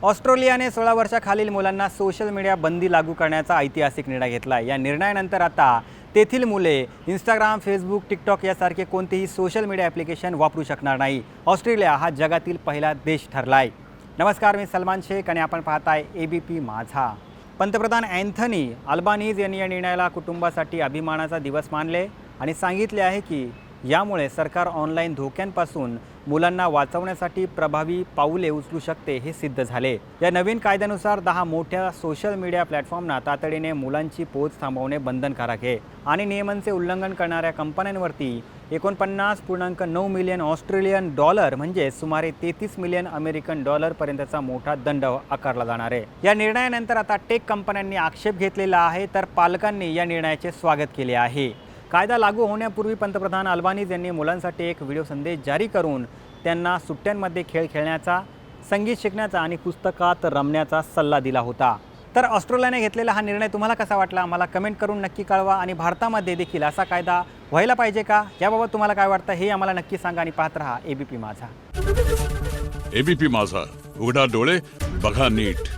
ऑस्ट्रेलियाने 16 वर्षाखालील मुलांना सोशल मीडिया बंदी लागू करण्याचा ऐतिहासिक निर्णय घेतला आहे। या निर्णयानंतर आता तेथील मुले इंस्टाग्राम, फेसबुक, टिकटॉक यासारखे कोणतेही सोशल मीडिया ॲप्लिकेशन वापरू शकणार नाही। ऑस्ट्रेलिया हा जगातील पहिला देश ठरला आहे। नमस्कार, मी सलमान शेख आणि आपण पाहताय ABP माझा। पंतप्रधान अँथनी अल्बानीज यांनी या निर्णयाला कुटुंबासाठी अभिमानाचा दिवस मानले आणि सांगितले आहे की यामुळे सरकार ऑनलाईन धोक्यांपासून मुलांना वाचवण्यासाठी प्रभावी पाऊले उचलू शकते हे सिद्ध झाले। या नवीन कायद्यानुसार 10 मोठ्या सोशल मीडिया प्लॅटफॉर्मना तातडीने मुलांची पोच थांबवणे बंधनकारक आहे आणि नियमांचे उल्लंघन करणाऱ्या कंपन्यांवरती 49.9 मिलियन ऑस्ट्रेलियन डॉलर म्हणजे सुमारे 33 मिलियन अमेरिकन डॉलर पर्यंतचा मोठा दंड आकारला जाणार आहे। या निर्णयानंतर आता टेक कंपन्यांनी आक्षेप घेतलेला आहे, तर पालकांनी या निर्णयाचे स्वागत केले आहे। कायदा लागू होण्यापूर्वी पंतप्रधान अल्बानीज यांनी मुलांसाठी एक व्हिडिओ संदेश जारी करून त्यांना सुट्ट्यांमध्ये खेळ खेळण्याचा, संगीत शिकण्याचा आणि पुस्तकात रमण्याचा सल्ला दिला होता। तर ऑस्ट्रेलियाने घेतलेला हा निर्णय तुम्हाला कसा वाटला मला कमेंट करून नक्की कळवा आणि भारतामध्ये देखील असा कायदा व्हायला पाहिजे का याबाबत तुम्हाला काय वाटतं हे आम्हाला नक्की सांगा आणि पाहत रहा ABP माझा। ABP माझा, उघडा डोळे बघा नीट।